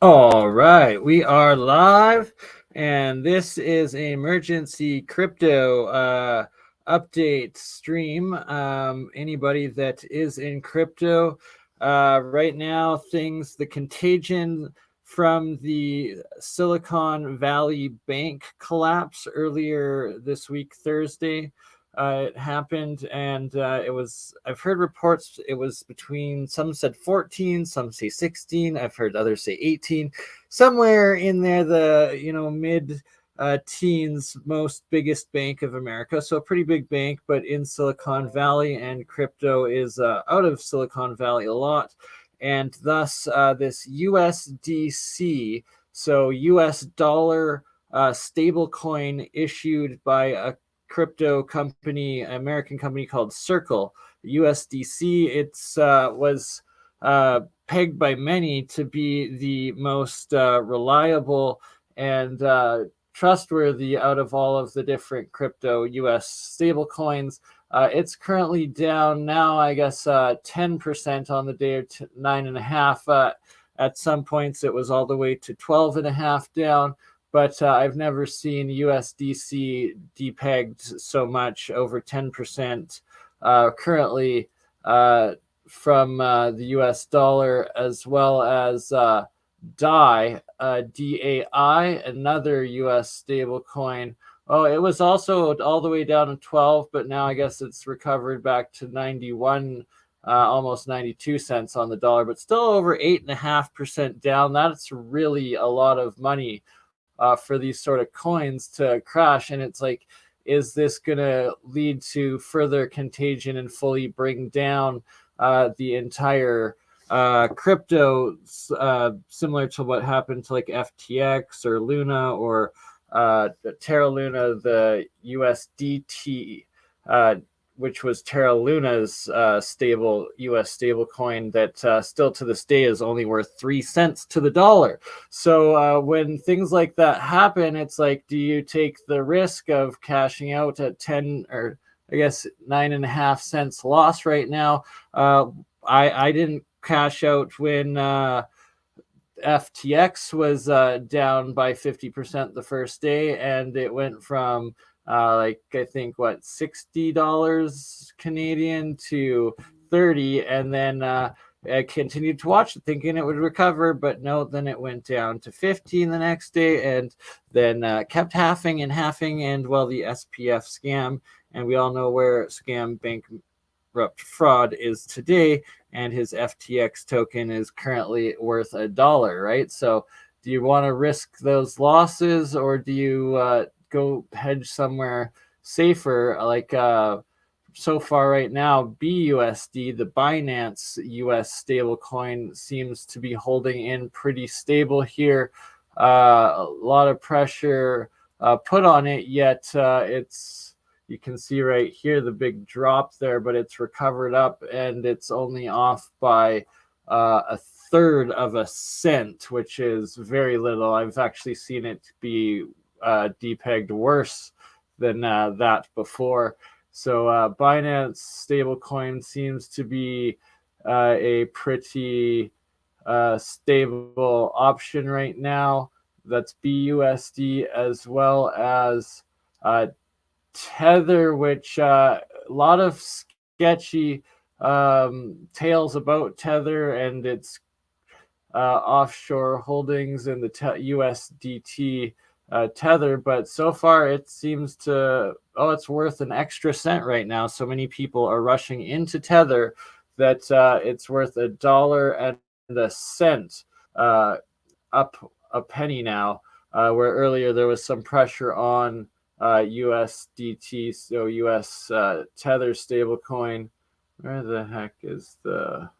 All right, we are live, and this is an emergency crypto update stream. Anybody that is in crypto right now, the contagion from the Silicon Valley Bank collapse earlier this week, Thursday. It happened, and I've heard reports it was between, some said 14, some say 16. I've heard others say 18. Somewhere in there, the mid teens, most biggest bank of America. So a pretty big bank, but in Silicon Valley, and crypto is out of Silicon Valley a lot. And thus, this USDC, so US dollar stable coin issued by a crypto company, American company called Circle, USDC. It's was pegged by many to be the most reliable and trustworthy out of all of the different crypto US stablecoins. It's currently down now, I guess, 10% on the day, or 9.5%. At some points, it was all the way to 12.5% down. But I've never seen USDC depegged so much, over 10% currently from the US dollar, as well as DAI, DAI, another US stable coin. Oh, it was also all the way down to 12, but now I guess it's recovered back to 91, almost 92 cents on the dollar, but still over 8.5% down. That's really a lot of money for these sort of coins to crash. And it's like, is this going to lead to further contagion and fully bring down the entire crypto, similar to what happened to like FTX or Luna or Terra Luna, the USDT, which was Terra Luna's stable US stable coin that still to this day is only worth 3 cents to the dollar. So when things like that happen, it's like, do you take the risk of cashing out at 10, or I guess 9.5 cents loss right now? I didn't cash out when FTX was down by 50% the first day, and it went from like, I think, what, $60 Canadian to 30, and then I continued to watch it thinking it would recover, but no, then it went down to 15 the next day, and then kept halving and halving. And well, the SPF scam, and we all know where scam bankrupt fraud is today, and his FTX token is currently worth $1, right? So do you want to risk those losses, or do you go hedge somewhere safer, like so far right now, BUSD, the Binance US stablecoin, seems to be holding in pretty stable here. A lot of pressure put on it, yet you can see right here the big drop there, but it's recovered up, and it's only off by a third of a cent, which is very little. I've actually seen it be depegged worse than that before. So Binance stablecoin seems to be a pretty stable option right now. That's BUSD, as well as Tether, which a lot of sketchy tales about Tether and its offshore holdings in the USDT Tether, but so far it seems to, it's worth an extra cent right now. So many people are rushing into Tether that it's worth $1.01, up a penny now, where earlier there was some pressure on USDT, so US Tether stablecoin. Where the heck is the,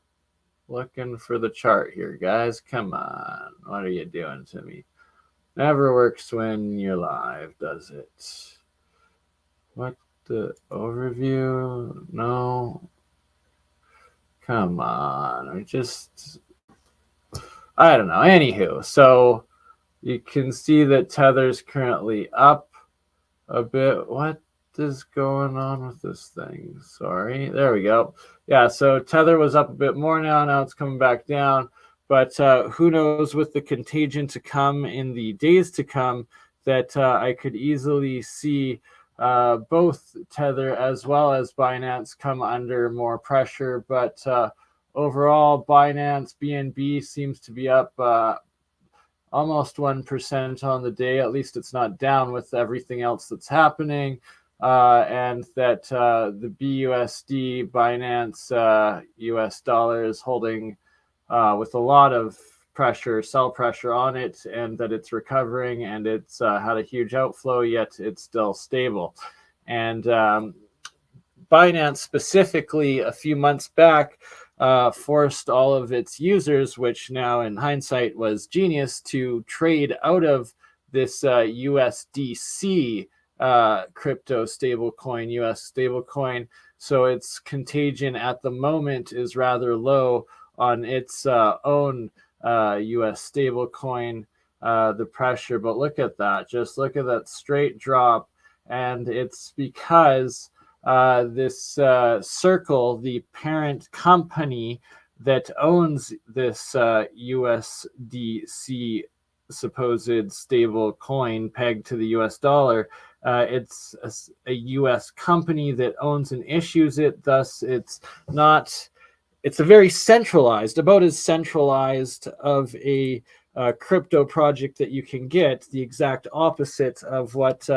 looking for the chart here, guys? Come on, what are you doing to me? Never works when you're live, does it? What, the overview? No. Come on, I don't know. Anywho, so you can see that Tether's currently up a bit. What is going on with this thing? Sorry. There we go. Yeah, so Tether was up a bit more now. Now it's coming back down. But who knows, with the contagion to come in the days to come, that I could easily see both Tether as well as Binance come under more pressure. But overall, Binance BNB seems to be up almost 1% on the day. At least it's not down with everything else that's happening. And that the BUSD Binance US dollar is holding with a lot of pressure, sell pressure on it, and that it's recovering, and it's had a huge outflow, yet it's still stable. And Binance specifically a few months back forced all of its users, which now in hindsight was genius, to trade out of this USDC crypto stablecoin, US stablecoin. So its contagion at the moment is rather low on its own US stablecoin, the pressure. But look at that, just look at that straight drop. And it's because this Circle, the parent company that owns this USDC supposed stable coin pegged to the US dollar, it's a US company that owns and issues it. Thus, it's a very centralized, about as centralized of a crypto project that you can get, the exact opposite of what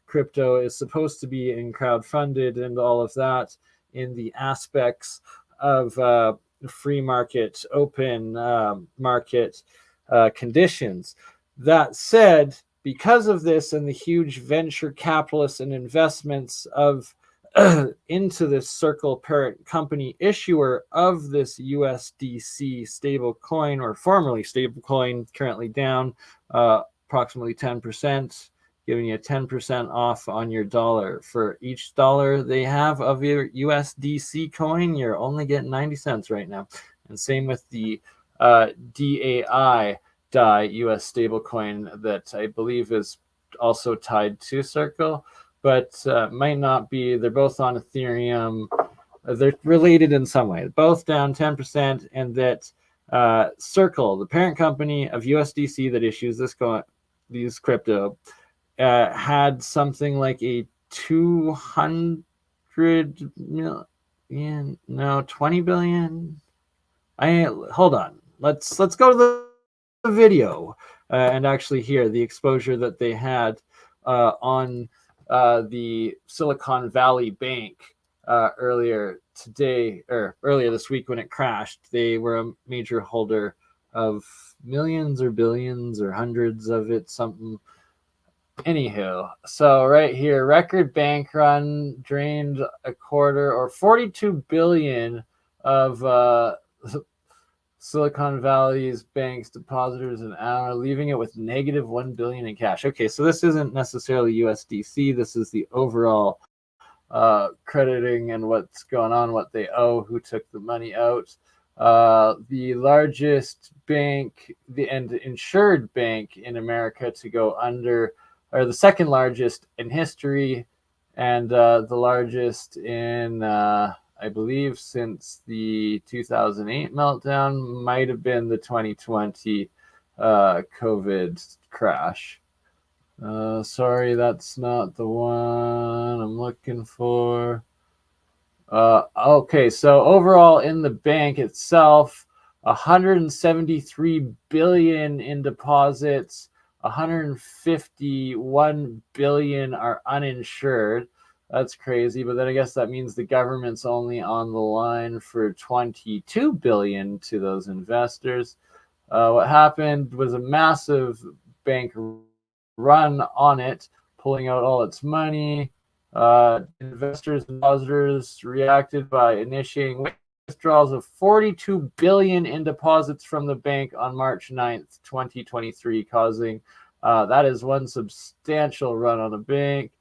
crypto is supposed to be in crowdfunded and all of that in the aspects of free market, open market conditions. That said, because of this and the huge venture capitalists and investments of into this Circle parent company issuer of this USDC stable coin, or formerly stable coin, currently down approximately 10%, giving you 10% off on your dollar. For each dollar they have of your USDC coin, you're only getting 90 cents right now. And same with the DAI US stable coin that I believe is also tied to Circle, but might not be. They're both on Ethereum. They're related in some way. Both down 10%, and that Circle, the parent company of USDC that issues these crypto, had something like a 200 million, no, 20 billion. Hold on. Let's go to the video and actually hear the exposure that they had on the Silicon Valley Bank earlier today, or earlier this week when it crashed. They were a major holder of millions or billions or hundreds of it, something. Anywho, so right here, record bank run, drained a quarter or 42 billion of Silicon Valley's bank's depositors an hour, leaving it with negative 1 billion in cash. Okay, so this isn't necessarily USDC. This is the overall crediting and what's going on, what they owe, who took the money out. The largest bank, and insured bank in America to go under, or the second largest in history, and the largest in I believe since the 2008 meltdown, might have been the 2020 COVID crash. Sorry, that's not the one I'm looking for. Okay, so overall in the bank itself, 173 billion in deposits, 151 billion are uninsured. That's crazy, but then I guess that means the government's only on the line for 22 billion to those investors. What happened was a massive bank run on it, pulling out all its money. Investors and depositors reacted by initiating withdrawals of 42 billion in deposits from the bank on March 9th, 2023, causing that is one substantial run on the bank.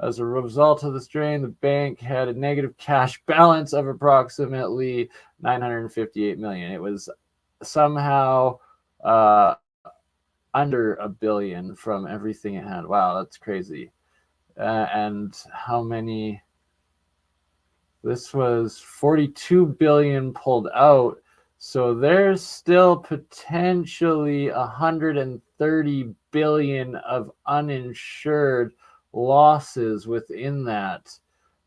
As a result of this drain, the bank had a negative cash balance of approximately 958 million. It was somehow under a billion from everything it had. Wow, that's crazy. And how many? This was 42 billion pulled out. So there's still potentially 130 billion of uninsured losses within that,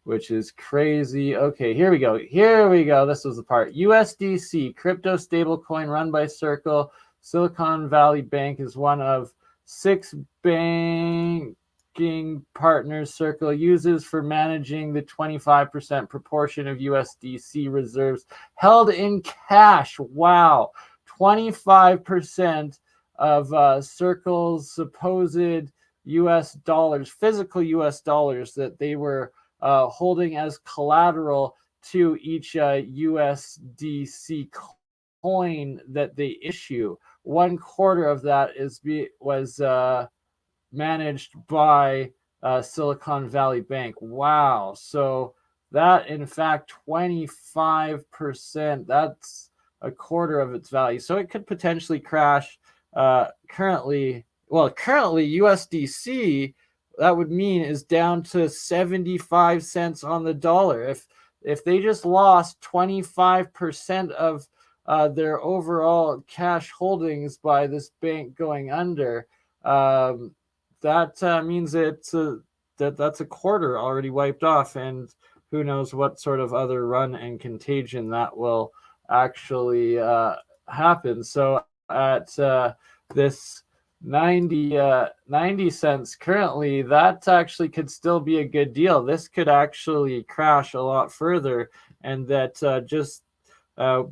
which is crazy. Okay, here we go. Here we go. This was the part. USDC, crypto stablecoin run by Circle. Silicon Valley Bank is one of 6 banking partners Circle uses for managing the 25% proportion of USDC reserves held in cash. Wow. 25% of Circle's supposed US dollars, physical US dollars that they were holding as collateral to each USDC coin that they issue. 1/4 of that was managed by Silicon Valley Bank. Wow. So that, in fact, 25%, that's 1/4 of its value. So it could potentially crash. Currently USDC, that would mean, is down to 75 cents on the dollar. If they just lost 25% of their overall cash holdings by this bank going under, that means that's a 1/4 already wiped off, and who knows what sort of other run and contagion that will actually happen. So at this 90 cents currently, that actually could still be a good deal. This could actually crash a lot further, and that just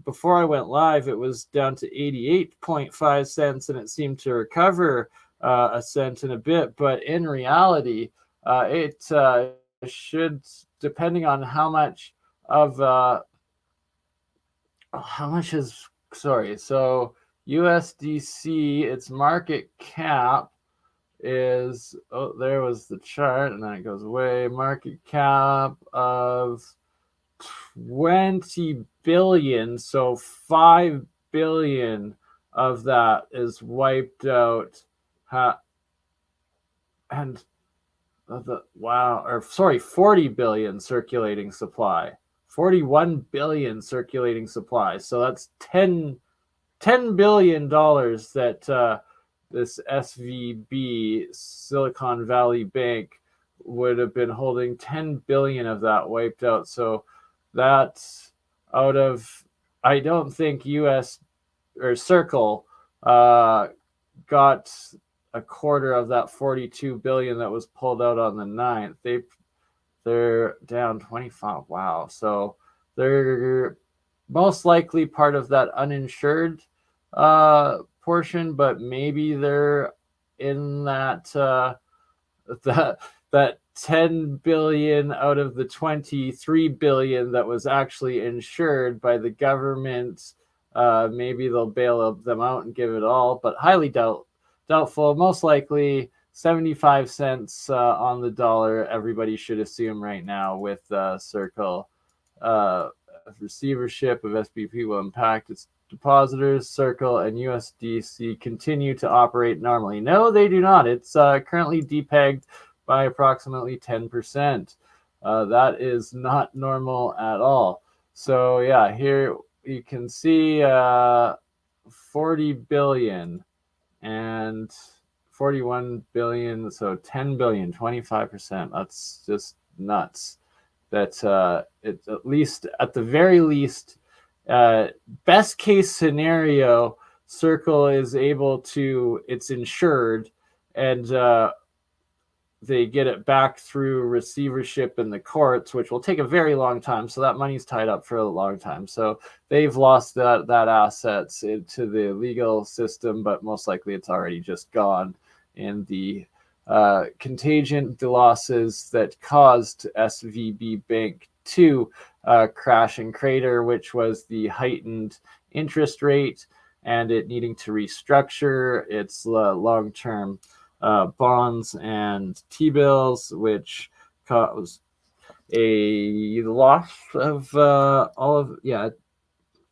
before I went live, it was down to 88.5 cents, and it seemed to recover a cent in a bit. But in reality, it should, depending on how much is, sorry, so USDC, its market cap is, oh, there was the chart, and then it goes away. Market cap of 20 billion, so 5 billion of that is wiped out. And wow, or sorry, 40 billion circulating supply, 41 billion circulating supply. So that's $10 billion that this SVB, Silicon Valley Bank, would have been holding. 10 billion of that wiped out. So that's out of, I don't think US or Circle got 1/4 of that 42 billion that was pulled out on the 9th. They're down 25. Wow. So they're most likely part of that uninsured portion, but maybe they're in that that 10 billion out of the 23 billion that was actually insured by the government. Maybe they'll bail them out and give it all, but highly doubtful. Most likely 75 cents on the dollar, everybody should assume right now, with Circle. Receivership of SBP will impact its depositors. Circle and USDC continue to operate normally. No, they do not. It's currently depegged by approximately 10%. That is not normal at all. So yeah, here you can see 40 billion and 41 billion, so 10 billion, 25%. That's just nuts. That it's, at least, at the very least, best case scenario, Circle is able to, it's insured, and they get it back through receivership in the courts, which will take a very long time. So that money's tied up for a long time. So they've lost that assets into the legal system, but most likely it's already just gone in the Contagion, the losses that caused SVB Bank to crash and crater, which was the heightened interest rate and it needing to restructure its long-term bonds and T-bills, which caused a loss of all of, yeah,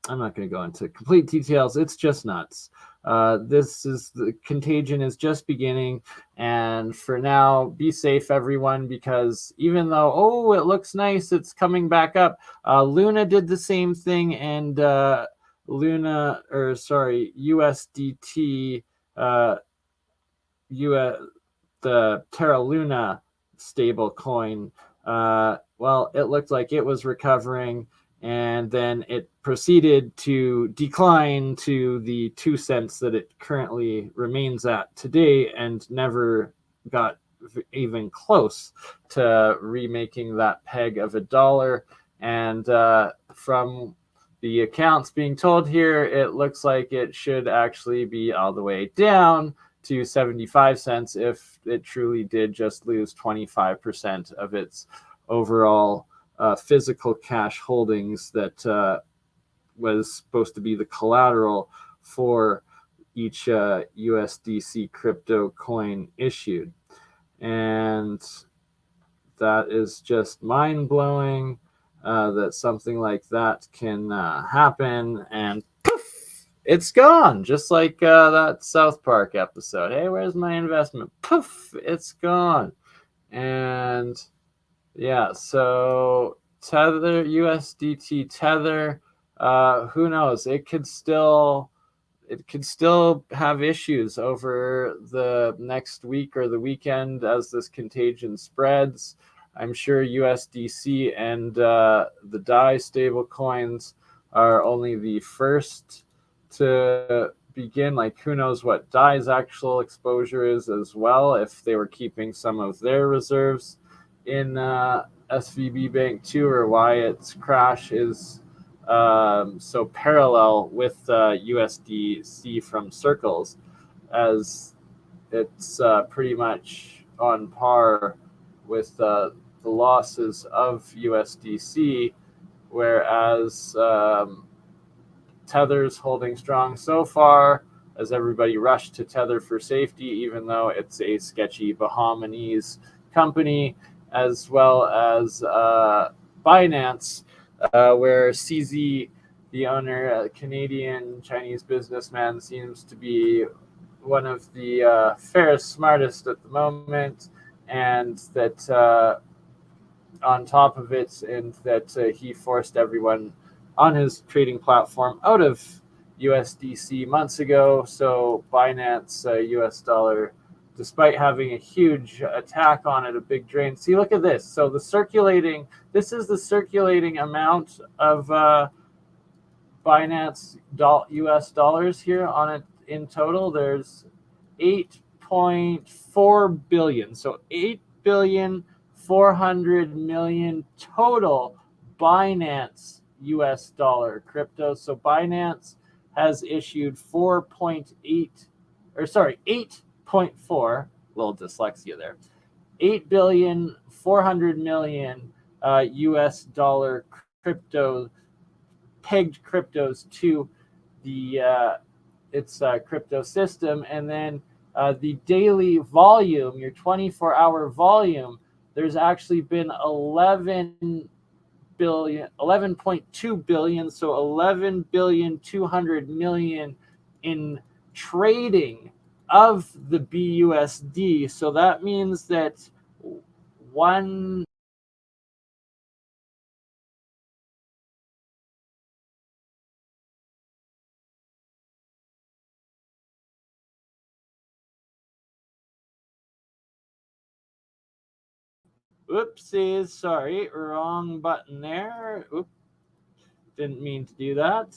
I'm not going to go into complete details. It's just nuts. The contagion is just beginning, and for now, be safe, everyone, because even though, oh, it looks nice, it's coming back up. Luna did the same thing, and Luna, or sorry, USDT, the Terra Luna stable coin, well, it looked like it was recovering, and then it proceeded to decline to the 2 cents that it currently remains at today, and never got even close to remaking that peg of $1. And from the accounts being told here, it looks like it should actually be all the way down to 75 cents if it truly did just lose 25% of its overall physical cash holdings that was supposed to be the collateral for each USDC crypto coin issued. And that is just mind-blowing that something like that can happen, and poof, it's gone, just like that South Park episode. Hey, where's my investment? Poof, it's gone. And yeah, so Tether, USDT Tether, who knows? It could still have issues over the next week or the weekend as this contagion spreads. I'm sure USDC and the DAI stable coins are only the first to begin. Like, who knows what DAI's actual exposure is as well, if they were keeping some of their reserves in SVB Bank too, or why its crash is so parallel with USDC from Circles, as it's pretty much on par with the losses of USDC, whereas Tether's holding strong so far, as everybody rushed to Tether for safety, even though it's a sketchy Bahamanese company, as well as Binance, where CZ, the owner, a Canadian Chinese businessman, seems to be one of the fairest, smartest at the moment, and that on top of it, and that he forced everyone on his trading platform out of USDC months ago. So Binance, US dollar, despite having a huge attack on it, a big drain. See, look at this. So this is the circulating amount of Binance US dollars here on it in total. There's 8.4 billion. So 8,400,000,000 total Binance US dollar crypto. So Binance has issued 8.4, little dyslexia there, 8,400,000,000 US dollar pegged cryptos to the its crypto system. And then the daily volume, your 24-hour volume, there's actually been 11.2 billion, so 11,200,000,000 in trading of the BUSD. So that means that one Oopsies, sorry, wrong button there. Oop, didn't mean to do that.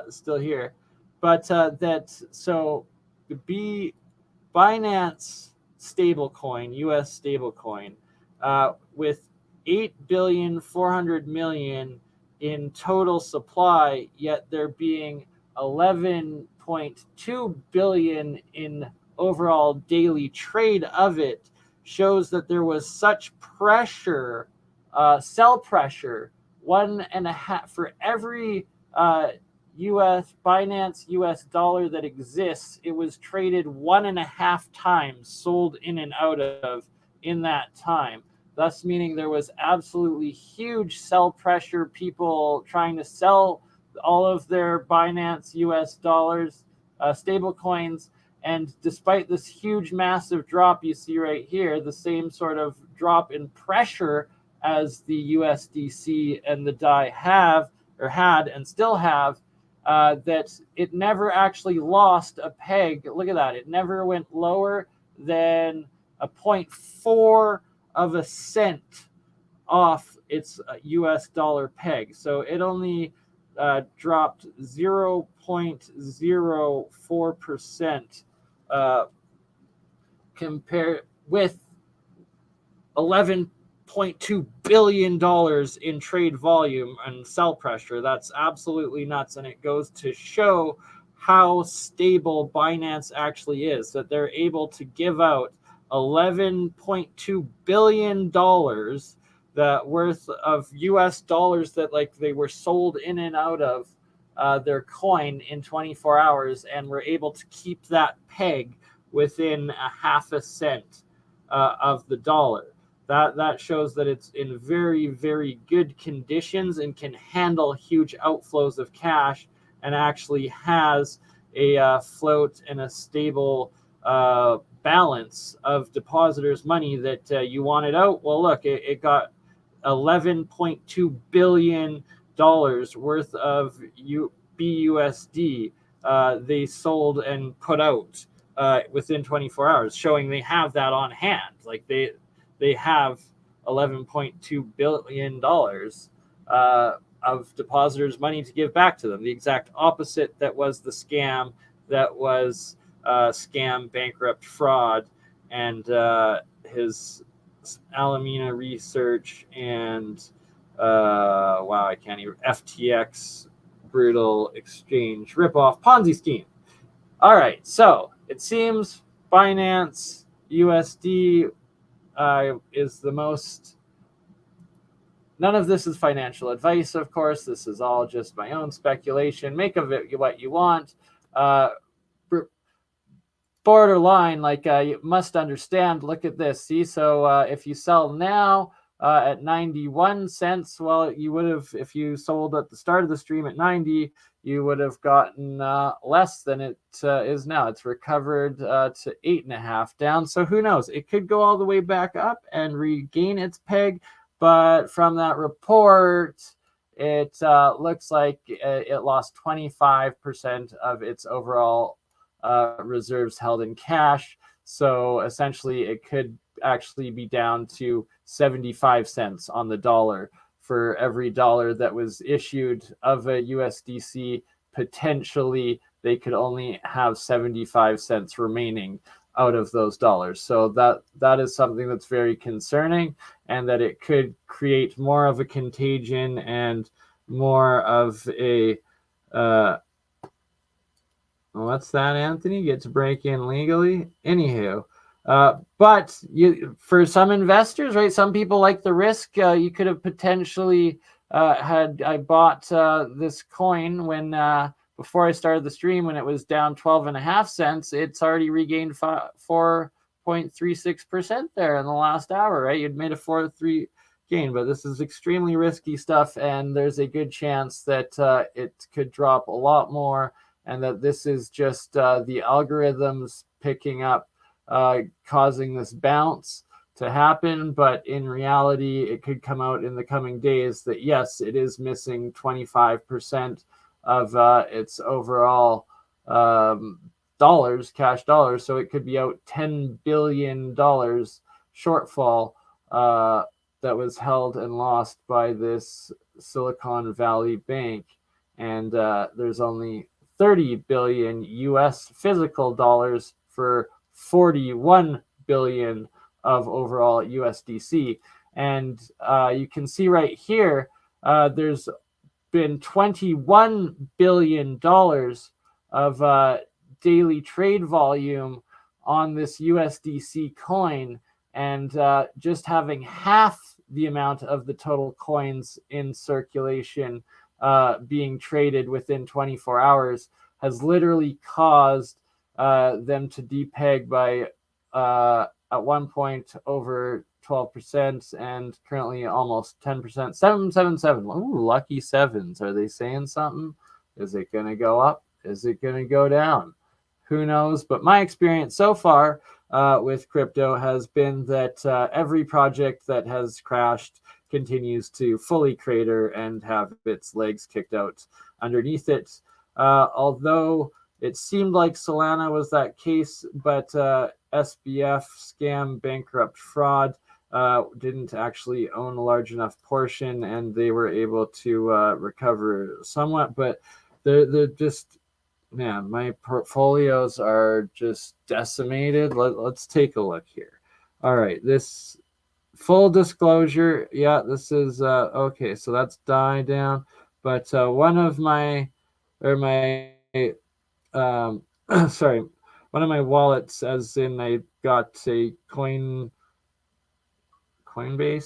Still here, but so the Binance stablecoin, US stablecoin, with 8,400,000,000 in total supply, yet there being 11.2 billion in overall daily trade of it, shows that there was such pressure, sell pressure, 1.5 for every Binance US dollar that exists. It was traded 1.5 times, sold in and out of in that time. Thus meaning there was absolutely huge sell pressure, people trying to sell all of their Binance US dollars, stable coins. And despite this huge, massive drop you see right here, the same sort of drop in pressure as the USDC and the DAI have, or had, and still have, that it never actually lost a peg. Look at that. It never went lower than a 0.4 of a cent off its US dollar peg. So it only dropped 0.04% compared with $11.2 billion in trade volume and sell pressure. That's absolutely nuts. And it goes to show how stable Binance actually is, that they're able to give out $11.2 billion that worth of US dollars that like they were sold in and out of their coin in 24 hours, and were able to keep that peg within a half a cent of the dollar. That shows that it's in very, very good conditions and can handle huge outflows of cash, and actually has a float and a stable balance of depositors' money that you wanted out. Well, look, it got $11.2 billion worth of BUSD they sold and put out within 24 hours, showing they have that on hand. Like they have $11.2 billion of depositors' money to give back to them. The exact opposite that was the scam, that was scam, bankrupt, fraud, and his Alameda Research and wow, I can't even, FTX brutal exchange ripoff Ponzi scheme. All right, so it seems Binance USD is the most. None of this is financial advice, of course. This is all just my own speculation. Make of it what you want. Borderline, like you must understand. Look at this. See, so if you sell now at 91 cents, well, you would have, if you sold at the start of the stream at 90, you would have gotten less than it is now. It's recovered to 8.5 down. So who knows? It could go all the way back up and regain its peg. But from that report, it looks like it lost 25% of its overall reserves held in cash. So essentially, it could actually be down to 75 cents on the dollar for every dollar that was issued of a USDC. Potentially, they could only have 75 cents remaining out of those dollars. So that is something that's very concerning, and that it could create more of a contagion and more of a what's that, Anthony? Get to break in legally? Anywho, but for some investors, right? Some people like the risk. You could have potentially I bought this coin when before I started the stream, when it was down 12.5 cents. It's already regained 4.36% there in the last hour, right? You'd made a 4.3 gain, but this is extremely risky stuff, and there's a good chance that it could drop a lot more, and that this is just the algorithms picking up, causing this bounce to happen. But in reality, it could come out in the coming days that yes, it is missing 25% of its overall dollars, cash dollars. So it could be out $10 billion shortfall that was held and lost by this Silicon Valley bank. And there's only 30 billion US physical dollars for 41 billion of overall USDC. And you can see right here, there's been $21 billion of daily trade volume on this USDC coin, and just having half the amount of the total coins in circulation being traded within 24 hours has literally caused them to depeg by at one point over 12% and currently almost 10%. 777. Ooh, lucky sevens. Are they saying something? Is it going to go up? Is it going to go down? Who knows? But my experience so far with crypto has been that every project that has crashed continues to fully crater and have its legs kicked out underneath it. although it seemed like Solana was that case, but SBF, scam, bankrupt, fraud, didn't actually own a large enough portion, and they were able to recover somewhat. But they're just, man, my portfolios are just decimated. Let's take a look here. All right, this full disclosure, yeah, this is okay, so that's DAI down, but one of my, or my sorry, one of my wallets, as in I got a Coinbase,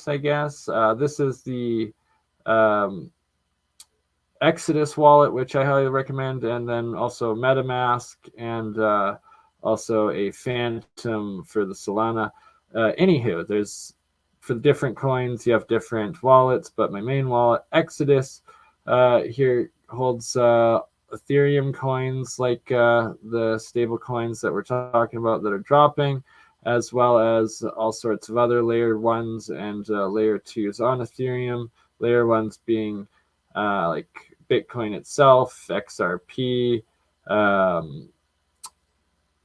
I guess. This is the um, Exodus wallet, which I highly recommend, and then also MetaMask, and also a Phantom for the Solana. Anywho, there's, for the different coins, you have different wallets, but my main wallet, Exodus, here holds Ethereum coins, like the stable coins that we're talking about that are dropping, as well as all sorts of other layer ones and layer twos on Ethereum. Layer ones being like Bitcoin itself, XRP,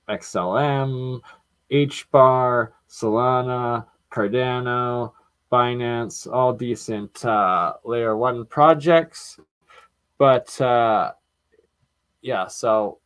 XLM, HBAR, Solana, Cardano, Binance, all decent layer one projects. But yeah, so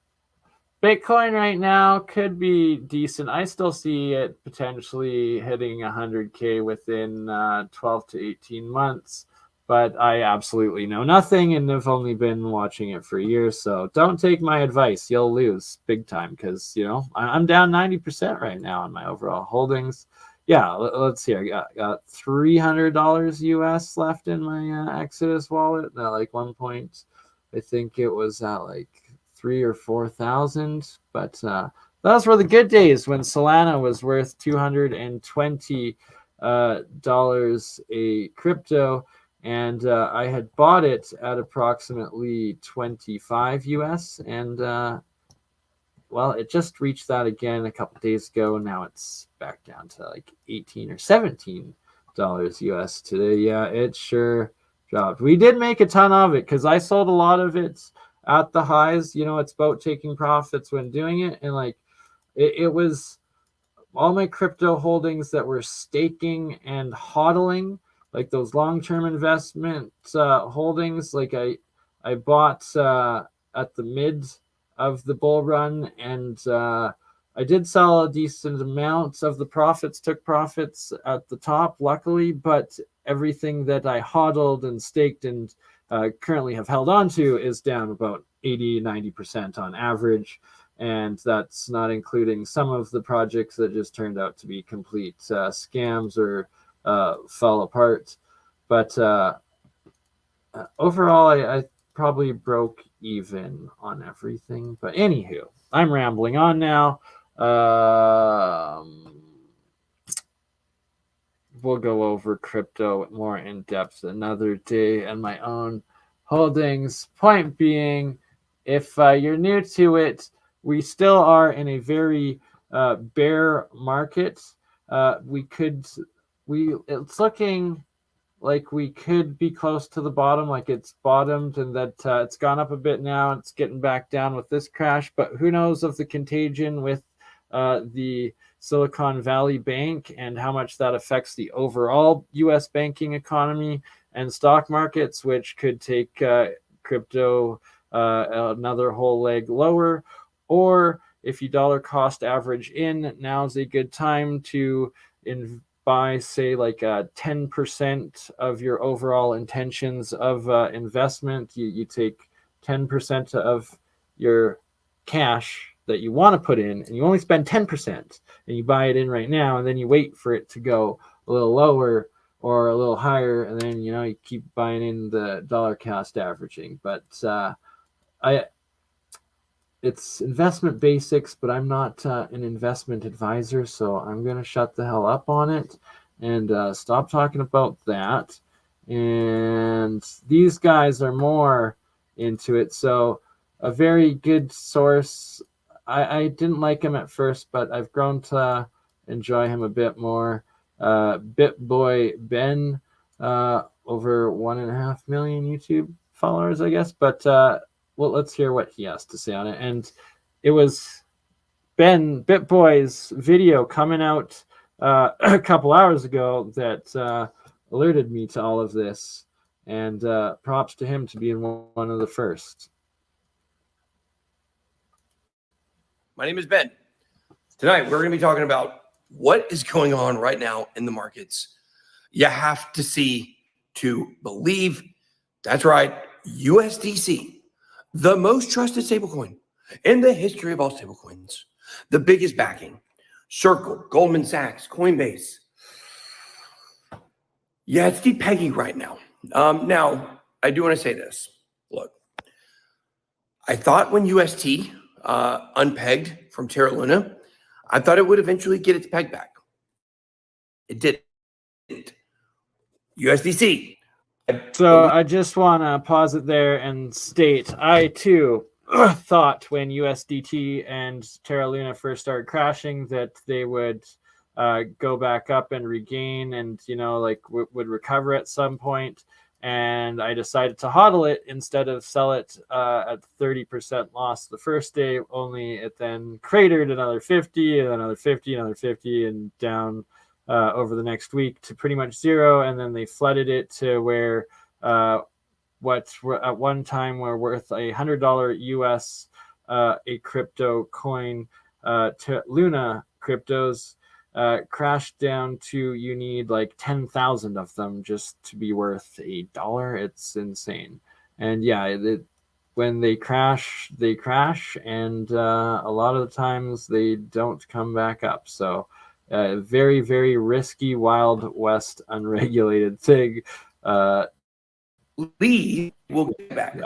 Bitcoin right now could be decent. I still see it potentially hitting 100K within 12 to 18 months, but I absolutely know nothing and have only been watching it for years. So don't take my advice. You'll lose big time because, you know, I'm down 90% right now on my overall holdings. Yeah, let's see. I got $300 US left in my Exodus wallet. Like one point, I think it was at like 3,000 or 4,000, but those were the good days when Solana was worth $220 a crypto, and I had bought it at approximately 25 US, and well, it just reached that again a couple days ago. Now it's back down to like 18 or 17 dollars US today. Yeah, it sure dropped. We did make a ton of it because I sold a lot of it at the highs. You know, it's about taking profits when doing it, and like it was all my crypto holdings that were staking and hodling, like those long-term investment holdings. Like I bought at the mid of the bull run, and I did sell a decent amount of the profits, took profits at the top, luckily, but everything that I hodled and staked and currently have held on to is down about 80-90% on average. And that's not including some of the projects that just turned out to be complete scams or fell apart. But overall, I probably broke even on everything. But anywho, I'm rambling on now. We'll go over crypto more in depth another day and my own holdings. Point being, if you're new to it, we still are in a very bear market. It's looking like we could be close to the bottom, like it's bottomed, and that it's gone up a bit now. It's getting back down with this crash, but who knows of the contagion with the Silicon Valley Bank and how much that affects the overall U.S. banking economy and stock markets, which could take crypto another whole leg lower. Or if you dollar cost average in, now's a good time to buy, say, like 10% of your overall intentions of investment. You take 10% of your cash that you want to put in, and you only spend 10%, and you buy it in right now, and then you wait for it to go a little lower or a little higher, and then, you know, you keep buying in the dollar cost averaging. But it's investment basics, but I'm not an investment advisor, so I'm going to shut the hell up on it and stop talking about that. And these guys are more into it. So a very good source. I didn't like him at first, but I've grown to enjoy him a bit more. BitBoy Ben, over 1.5 million YouTube followers, I guess. But let's hear what he has to say on it. And it was Ben BitBoy's video coming out a couple hours ago that alerted me to all of this. And props to him to being one of the first. My name is Ben. Tonight, we're going to be talking about what is going on right now in the markets. You have to see to believe. That's right, USDC, the most trusted stablecoin in the history of all stablecoins, the biggest backing, Circle, Goldman Sachs, Coinbase. Yeah, it's depegging right now. Now, I do want to say this. Look, I thought when UST unpegged from Terra Luna, I thought it would eventually get its peg back. It didn't. USDC. So I just want to pause it there and state, I too thought when USDT and Terra Luna first started crashing that they would go back up and regain and, you know, like would recover at some point. And I decided to hodl it instead of sell it at 30% loss the first day, only it then cratered another 50 and another 50, another 50 and down over the next week to pretty much zero. And then they flooded it to where what at one time were worth $100 US a crypto coin to Luna cryptos crashed down to you need like 10,000 of them just to be worth $1. It's insane. And yeah, when they crash, and a lot of the times they don't come back up. So very, very risky, wild west, unregulated thing. Lee will get back.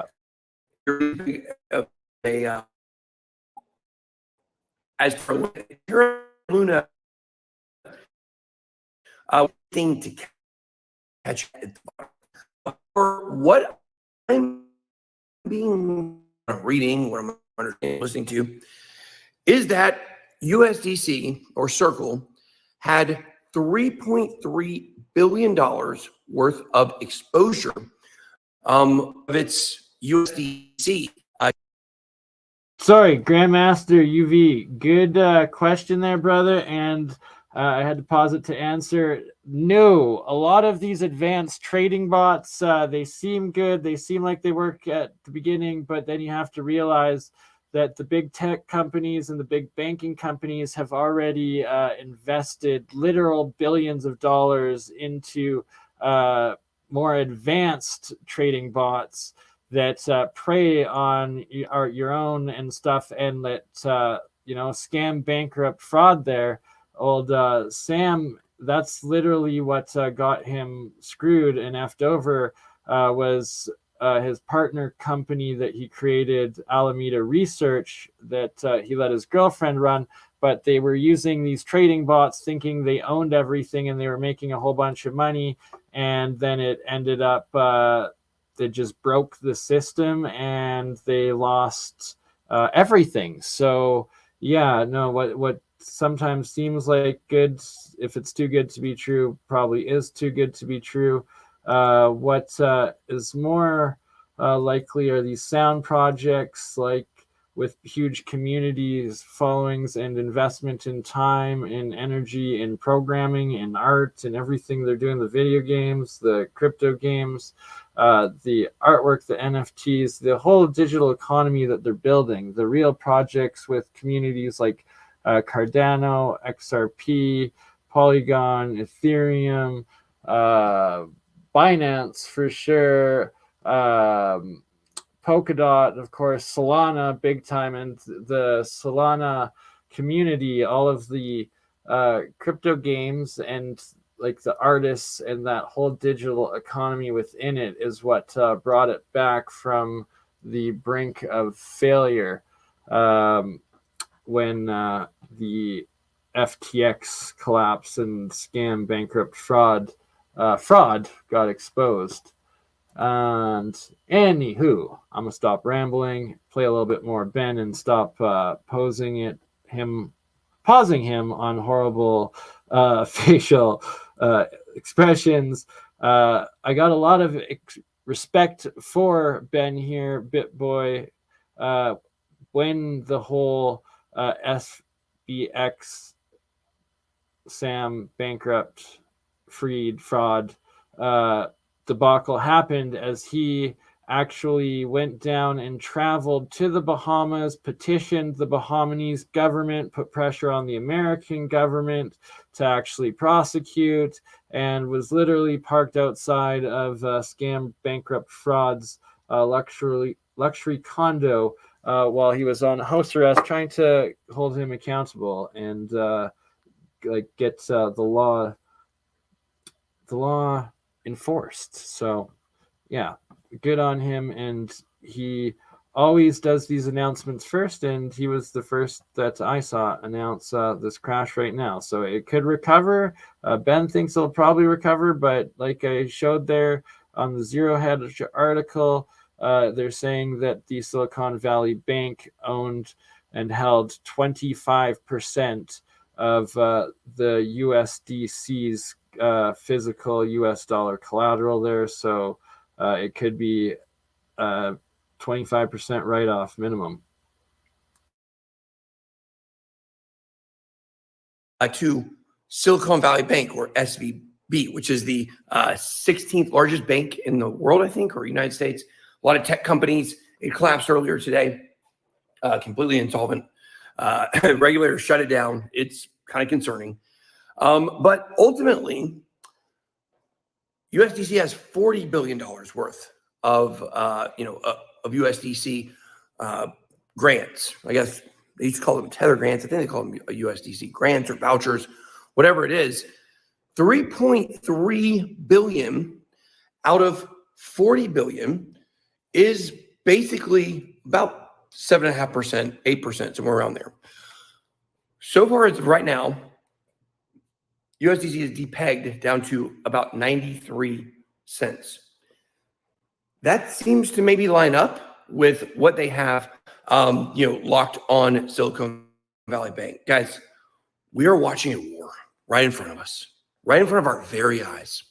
As for Luna, thing to catch it. For what I'm reading, what I'm listening to, is that USDC or Circle had $3.3 billion worth of exposure of its USDC. Sorry, Grandmaster UV. Good question there, brother. And I had to pause it to answer. No, a lot of these advanced trading bots, they seem good. They seem like they work at the beginning, but then you have to realize that the big tech companies and the big banking companies have already invested literal billions of dollars into more advanced trading bots that prey on your own and stuff, and that scam, bankrupt, fraud there. Old Sam, that's literally what got him screwed and effed over was his partner company that he created, Alameda Research, that he let his girlfriend run. But they were using these trading bots thinking they owned everything and they were making a whole bunch of money. And then it ended up, they just broke the system and they lost everything. So yeah, no, what sometimes seems like good, if it's too good to be true, probably is too good to be true. What is more likely are these sound projects, like with huge communities, followings, and investment in time, in energy, in programming, in art, and everything they're doing, the video games, the crypto games, the artwork, the NFTs, the whole digital economy that they're building, the real projects with communities like Cardano, XRP, Polygon, Ethereum, Binance for sure, Polkadot, of course, Solana, big time, and the Solana community, all of the crypto games and like the artists and that whole digital economy within it is what brought it back from the brink of failure when the FTX collapse and scam, bankrupt, fraud got exposed. And anywho, I'm gonna stop rambling, play a little bit more Ben, and stop pausing him on horrible facial expressions. I got a lot of respect for Ben here, BitBoy. when the whole SBX Sam bankrupt freed fraud debacle happened, as he actually went down and traveled to the Bahamas, petitioned the Bahamas government, put pressure on the American government to actually prosecute, and was literally parked outside of scam bankrupt fraud's luxury condo while he was on house arrest, trying to hold him accountable and get the law enforced. So yeah, good on him. And he always does these announcements first, and he was the first that I saw announce this crash right now. So it could recover. Ben thinks it'll probably recover, but like I showed there on the Zero Hedge article, they're saying that the Silicon Valley Bank owned and held 25% of the USDC's physical US dollar collateral there. So it could be 25% write-off minimum. To Silicon Valley Bank, or SVB, which is the 16th largest bank in the world, I think, or United States. A lot of tech companies. It collapsed earlier today, completely insolvent. Regulators shut it down. It's kind of concerning. But ultimately, USDC has $40 billion worth of USDC grants. I guess they used to call them Tether grants. I think they call them USDC grants or vouchers, whatever it is. 3.3 billion out of 40 billion is basically about 7.5%, 8%, somewhere around there. So far as right now, USDC is depegged down to about 93 cents. That seems to maybe line up with what they have, locked on Silicon Valley Bank. Guys, we are watching a war right in front of us, right in front of our very eyes.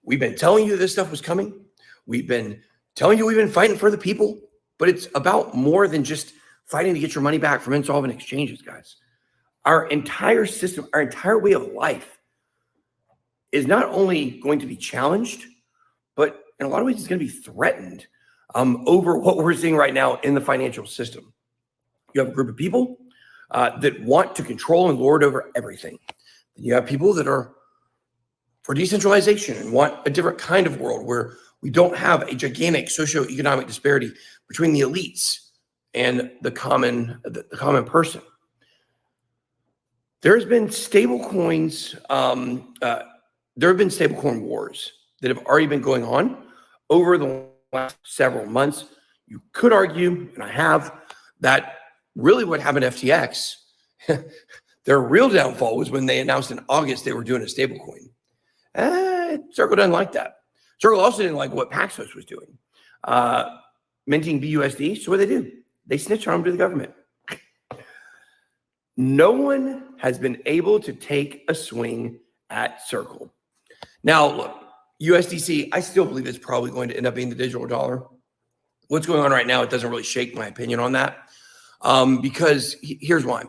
We've been telling you this stuff was coming. We've been telling you we've been fighting for the people, but it's about more than just fighting to get your money back from insolvent exchanges, guys. Our entire system, our entire way of life is not only going to be challenged, but in a lot of ways it's going to be threatened over what we're seeing right now in the financial system. You have a group of people that want to control and lord over everything. You have people that are for decentralization and want a different kind of world where we don't have a gigantic socioeconomic disparity between the elites and the common person. There's been stablecoins. There have been stablecoin wars that have already been going on over the last several months. You could argue, and I have, that really what happened to FTX, their real downfall was when they announced in August they were doing a stablecoin. Circle doesn't like that. Circle also didn't like what Paxos was doing, minting BUSD. So what do? They snitch on them to the government. No one has been able to take a swing at Circle. Now, look, USDC, I still believe it's probably going to end up being the digital dollar. What's going on right now, it doesn't really shake my opinion on that. Because here's why.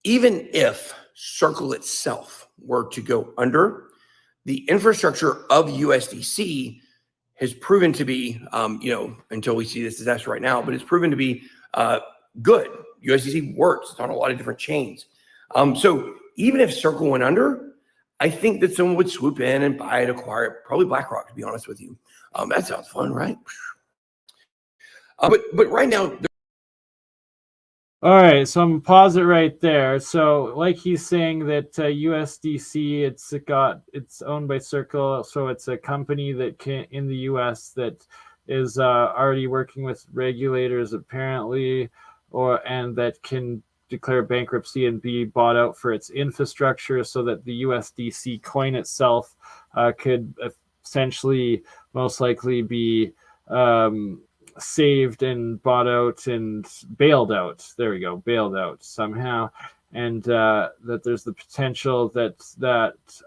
Even if Circle itself were to go under, the infrastructure of USDC has proven to be, until we see this disaster right now, but it's proven to be good. USDC works. It's on a lot of different chains. So even if Circle went under, I think that someone would swoop in and buy it, acquire it. Probably BlackRock, to be honest with you. That sounds fun, right? But right now. All right, so I'm gonna pause it right there. So, like he's saying that USDC, it's owned by Circle, so it's a company that can in the U.S. that is already working with regulators apparently, and that can declare bankruptcy and be bought out for its infrastructure, so that the USDC coin itself could essentially most likely be saved and bought out and bailed out. There we go, bailed out somehow. And that there's the potential that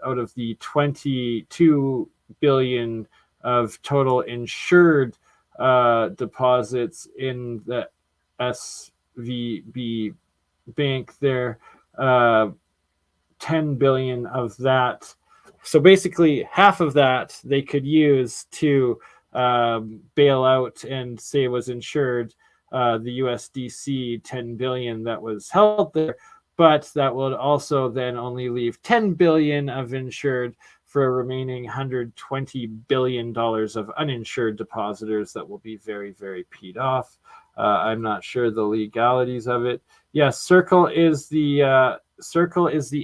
out of the 22 billion of total insured deposits in the SVB bank there. 10 billion of that. So basically half of that they could use to bail out and say was insured the USDC 10 billion that was held there, but that would also then only leave 10 billion of insured for a remaining $120 billion of uninsured depositors that will be very, very peed off. I'm not sure the legalities of it. Yes, Circle is the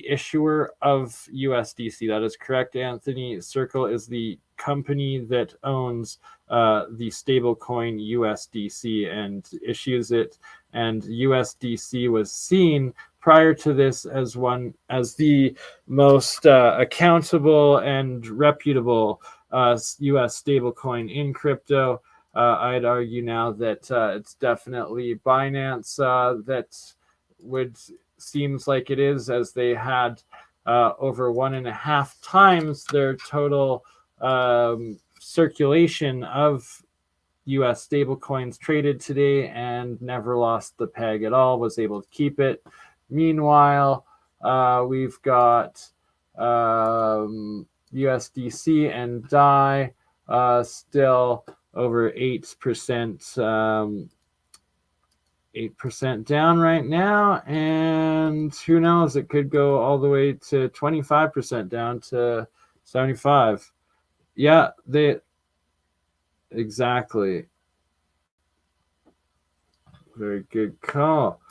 issuer of USDC. That is correct, Anthony. Circle is the company that owns the stablecoin USDC and issues it. And USDC was seen prior to this as the most accountable and reputable US stablecoin in crypto. I'd argue now that it's definitely Binance that would seems like it is, as they had over 1.5 times their total circulation of US stablecoins traded today and never lost the peg at all, was able to keep it. Meanwhile, we've got USDC and DAI still over 8%, 8% down right now, and who knows, it could go all the way to 25% down to 75. Yeah, exactly. Very good call.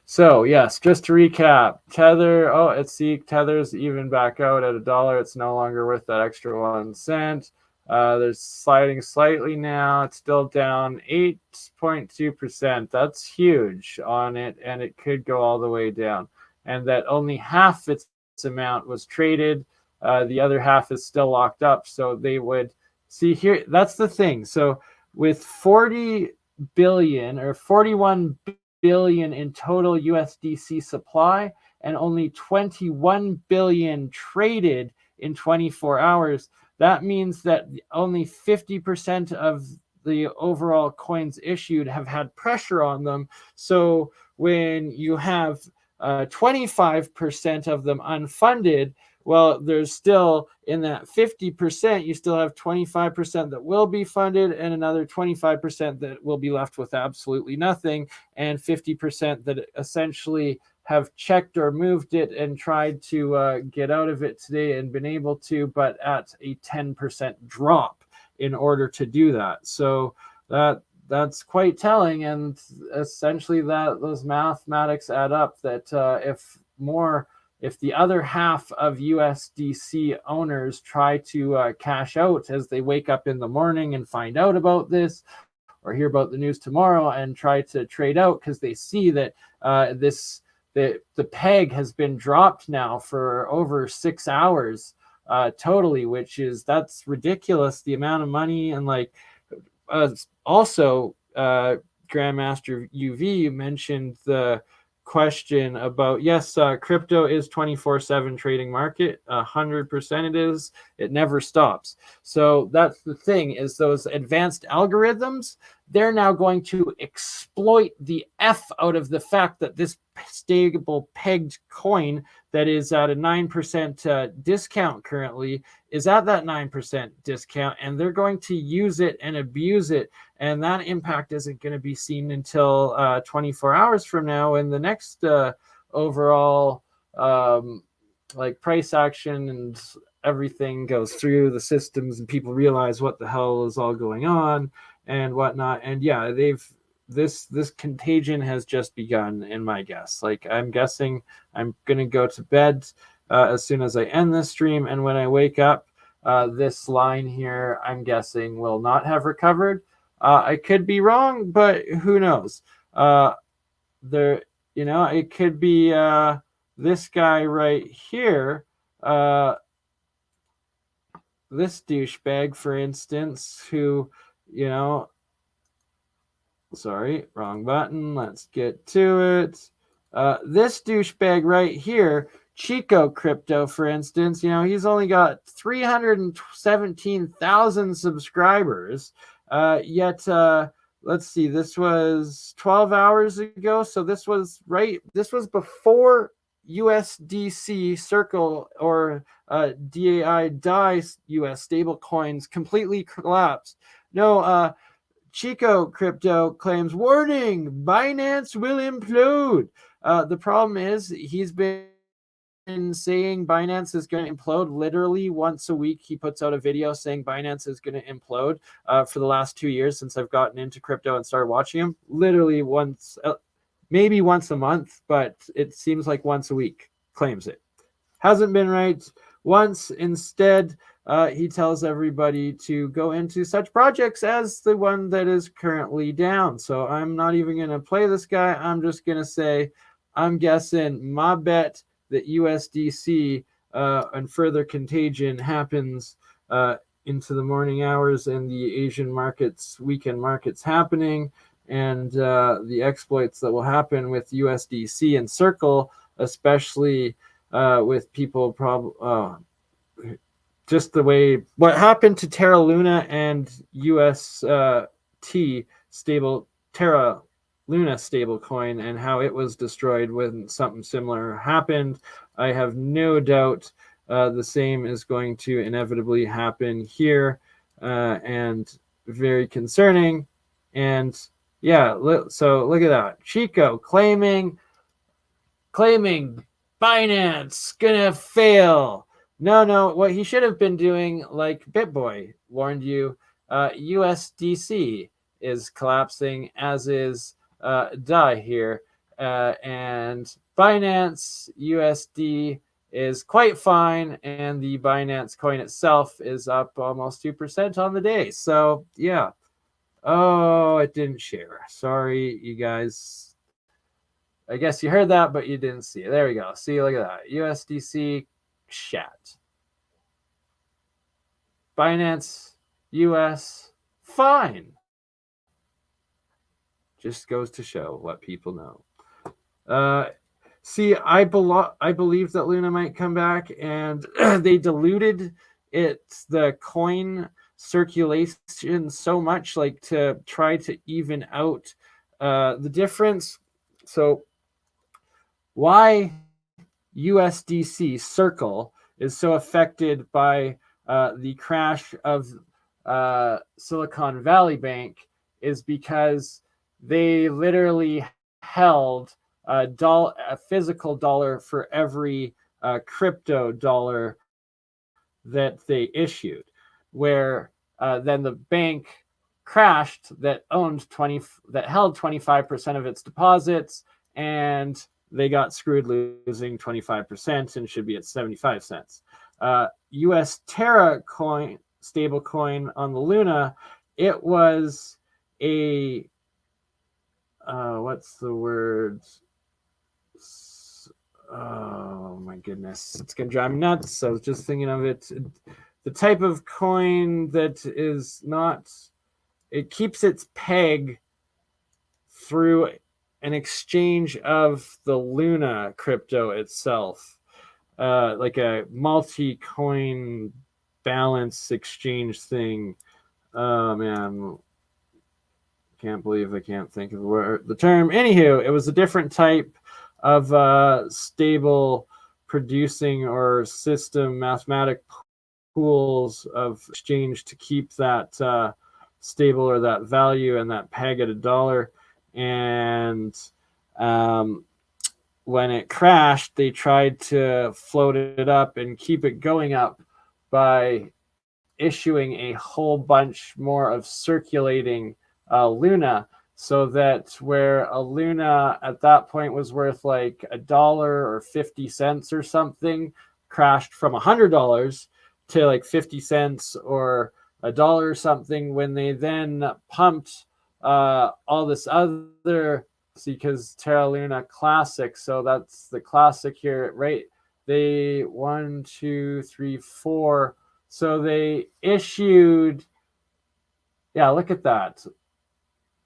So yes, just to recap, Tether, Tether's even back out at $1. It's no longer worth that extra 1 cent. There's sliding slightly now. It's still down 8.2%. That's huge on it, and it could go all the way down. And that only half its amount was traded. The other half is still locked up. So they would see here. That's the thing. So with 40 billion or 41 billion in total USDC supply and only 21 billion traded in 24 hours, that means that only 50% of the overall coins issued have had pressure on them. So when you have 25% of them unfunded, well, there's still in that 50%, you still have 25% that will be funded and another 25% that will be left with absolutely nothing, and 50% that essentially have checked or moved it and tried to get out of it today and been able to, but at a 10% drop in order to do that. So that's quite telling, and essentially that those mathematics add up that if the other half of USDC owners try to cash out as they wake up in the morning and find out about this, or hear about the news tomorrow and try to trade out because they see that the peg has been dropped now for over 6 hours totally, that's ridiculous, the amount of money. And also Grandmaster UV, you mentioned the question about, yes, crypto is 24/7 trading market. 100% it is. It never stops. So that's the thing, is those advanced algorithms, they're now going to exploit the F out of the fact that this stable pegged coin that is at a 9% discount currently is at that 9% discount, and they're going to use it and abuse it. And that impact isn't going to be seen until 24 hours from now, when the next overall price action and everything goes through the systems and people realize what the hell is all going on and whatnot. And yeah, this contagion has just begun, in my guess. I'm guessing I'm going to go to bed as soon as I end this stream, and when I wake up, this line here, I'm guessing, will not have recovered. I could be wrong, but who knows? It could be this guy right here, this douchebag, for instance, who, sorry, wrong button. Let's get to it. This douchebag right here Chico Crypto, for instance, he's only got 317,000 subscribers. Yet, let's see, this was 12 hours ago. So this was before USDC Circle or DAI US stable coins completely collapsed. No, Chico Crypto claims, warning, Binance will implode. The problem is he's been saying Binance is going to implode literally once a week. He puts out a video saying Binance is going to implode for the last 2 years since I've gotten into crypto and started watching him. Literally once, maybe once a month, but it seems like once a week claims it. Hasn't been right once. Instead, he tells everybody to go into such projects as the one that is currently down. So I'm not even going to play this guy. I'm just going to say, I'm guessing my bet that USDC and further contagion happens into the morning hours and the Asian markets, weekend markets happening, and the exploits that will happen with USDC and Circle, especially with people just the way what happened to Terra Luna and UST stable Terra Luna stablecoin and how it was destroyed when something similar happened. I have no doubt the same is going to inevitably happen here, and very concerning. And yeah, so look at that. Chico claiming Binance gonna fail. No, what he should have been doing, like BitBoy warned you, USDC is collapsing, as is DAI here, and Binance USD is quite fine, and the Binance coin itself is up almost 2% on the day. So yeah. Oh, it didn't share. Sorry, you guys. I guess you heard that, but you didn't see it. There we go. See, look at that. USDC chat. Binance US fine. Just goes to show what people know. See, I believe that Luna might come back, and they diluted the coin circulation so much, like to try to even out the difference. So why USDC Circle is so affected by the crash of Silicon Valley Bank is because they literally held a physical dollar for every crypto dollar that they issued, where then the bank crashed that held 25% of its deposits, and they got screwed, losing 25% and should be at 75 cents. US Terra coin, stable coin on the Luna, it was a what's the word? Oh my goodness, it's gonna drive me nuts. So I was just thinking of it. The type of coin that is not, it keeps its peg through an exchange of the Luna crypto itself, like a multi-coin balance exchange thing. Oh man, can't believe I can't think of the term. Anywho, it was a different type of stable producing or system mathematic pools of exchange to keep that stable or that value and that peg at $1. And when it crashed, they tried to float it up and keep it going up by issuing a whole bunch more of circulating Luna, so that where a Luna at that point was worth like $1 or 50 cents or something, crashed from $100 to like 50 cents or $1 or something, when they then pumped all this other, because Terra Luna Classic, so that's the classic here, right? They 1, 2, 3, 4. So they issued, yeah, look at that.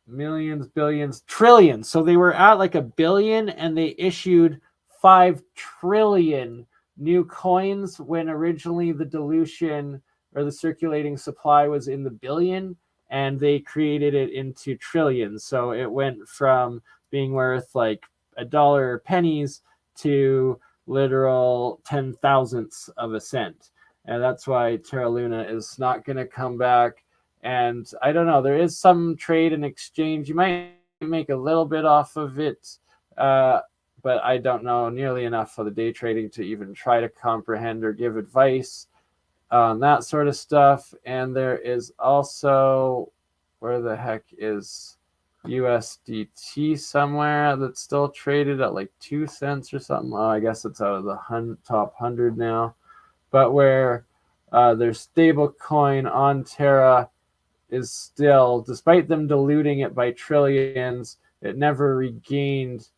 Millions, billions, trillions. So they were at like $1 billion and they issued 5 trillion new coins when originally the dilution or the circulating supply was in the billion, and they created it into trillions. So it went from being worth like $1 pennies to literal 10,000ths of a cent. And that's why Terra Luna is not going to come back. And I don't know, there is some trade and exchange. You might make a little bit off of it, but I don't know nearly enough of the day trading to even try to comprehend or give advice on that sort of stuff. And there is also, where the heck is USDT somewhere that's still traded at like 2 cents or something. Oh, I guess it's out of the top 100 now. But where their stable coin on Terra is still, despite them diluting it by trillions, it never regained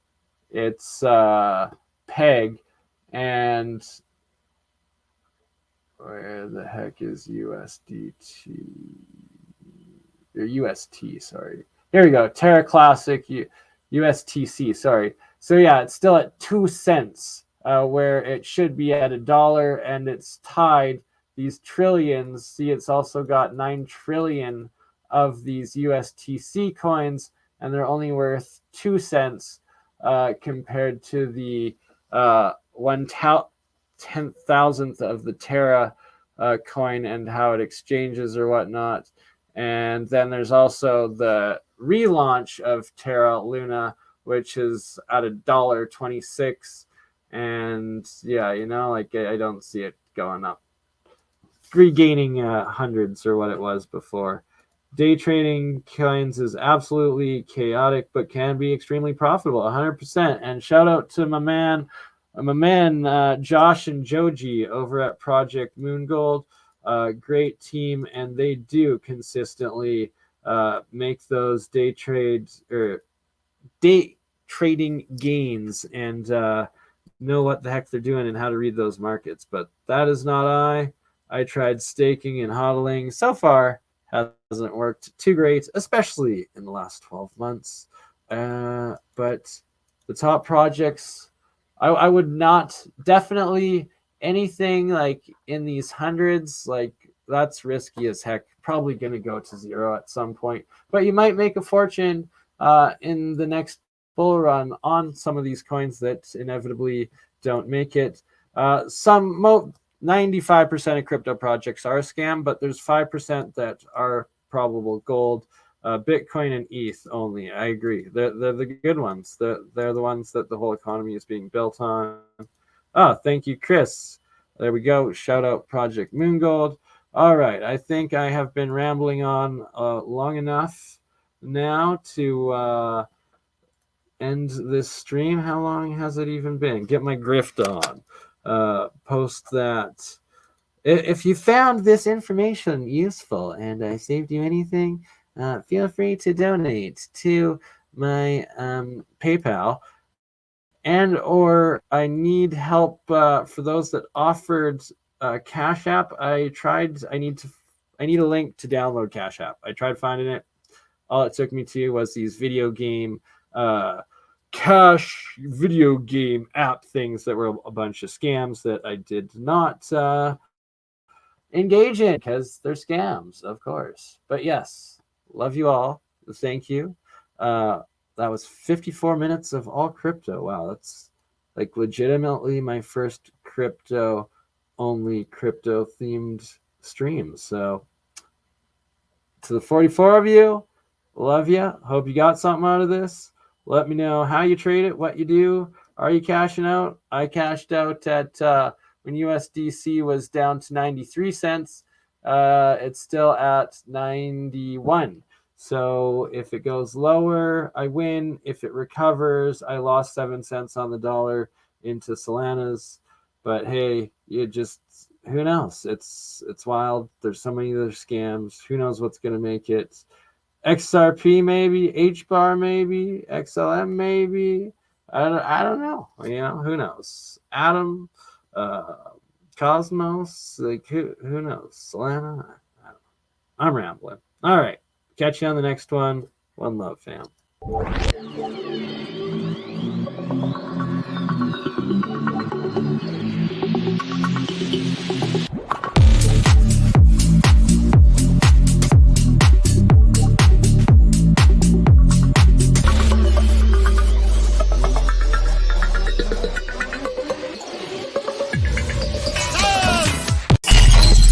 its peg. And where the heck is USDT? Or UST, sorry. Here we go. Terra Classic USTC, sorry. So yeah, it's still at 2 cents, where it should be at $1, and it's tied these trillions. See, it's also got 9 trillion of these USTC coins, and they're only worth 2 cents compared to the 1/10,000th of the Terra coin and how it exchanges or whatnot. And then there's also the relaunch of Terra Luna, which is at $1.26. And yeah, you know, like I don't see it going up, regaining hundreds or what it was before. Day trading coins is absolutely chaotic, but can be extremely profitable, 100%. And shout out to my man Josh and Joji over at Project Moongold. Great team, and they do consistently make those day trades or day trading gains, and know what the heck they're doing and how to read those markets. But that is not I tried staking and hodling. So far, hasn't worked too great, especially in the last 12 months. But the top projects, I would not, definitely anything like in these hundreds, like that's risky as heck. Probably going to go to zero at some point. But you might make a fortune in the next bull run on some of these coins that inevitably don't make it. 95% of crypto projects are a scam, but there's 5% that are probable gold. Bitcoin and ETH only. I agree. They're the good ones. They're the ones that the whole economy is being built on. Oh, thank you, Chris. There we go. Shout out Project Moongold. All right. I think I have been rambling on long enough now to end this stream. How long has it even been? Get my grift on. Post that. If you found this information useful and I saved you anything, feel free to donate to my PayPal. And or I need help for those that offered Cash App. I need a link to download Cash App. I tried finding it. All it took me to was these video game cash video game app things that were a bunch of scams that I did not engage in because they're scams, of course. But yes, love you all. Thank you. That was 54 minutes of all crypto. Wow, that's like legitimately my first crypto themed stream. So to the 44 of you, love you. Hope you got something out of this. Let me know how you trade it, what you do. Are you cashing out? I cashed out at when USDC was down to 93 cents. It's still at 91. So if it goes lower, I win. If it recovers, I lost 7 cents on the dollar into Solanas. But hey, who knows? It's wild. There's so many other scams. Who knows what's going to make it? XRP maybe, HBAR maybe, XLM maybe. I don't know. You know, who knows? Atom, Cosmos, like who knows? Solana. I don't know. I'm rambling. All right. Catch you on the next one. One love, fam. Bye.